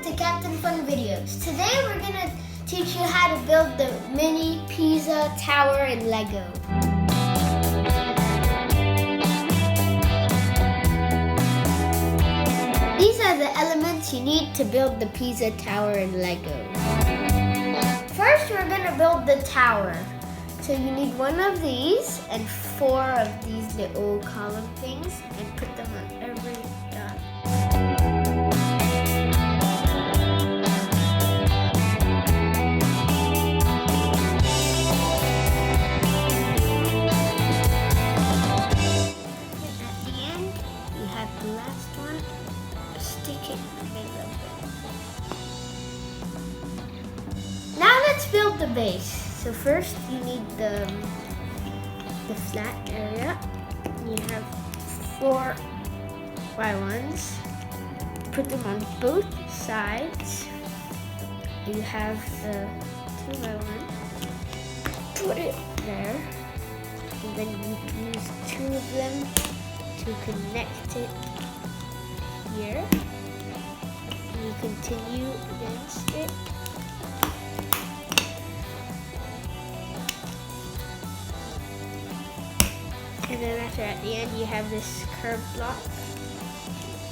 back to Captain Fun Videos. Today we're gonna teach you how to build the mini Pisa tower in Lego. These are the elements you need to build the Pisa tower in Lego. First, we're gonna build the tower. So you need one of these and 4 of these little column things and put them on every dot. At the end, you have the last one. Stick it in the middle. Now let's build the base. So first you need the flat area. You have 4 Y1s. Put them on both sides. You have the 2 Y1. Put it there. And then you use 2 of them to connect it here. And you continue against it. And then at the end, you have this curved block.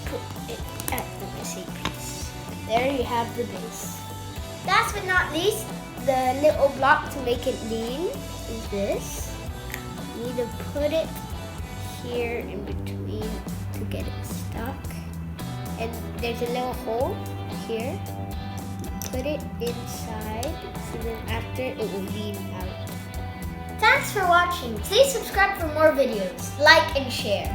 Put it at the missing piece. There you have the base. Last but not least, the little block to make it lean is this. You need to put it here in between to get it stuck. And there's a little hole here. Put it inside, so then after it will lean out. Thanks for watching. Please subscribe for more videos, like and share.